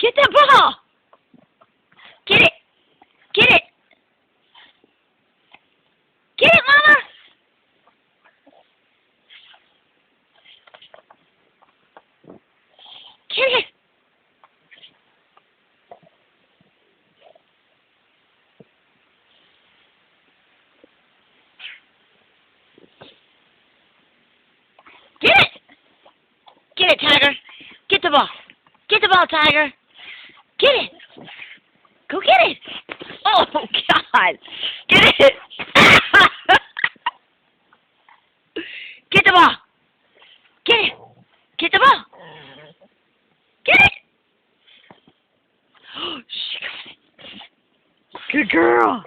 Get the ball. Get it. Get it. Get it, Mama. Get it. Get it. Get it, Tygar. Get the ball. Get the ball, Tygar. Get it. Go get it. Oh, God. Get it. Get the ball. Get it. Get the ball. Get it. Oh, she got it. Good girl.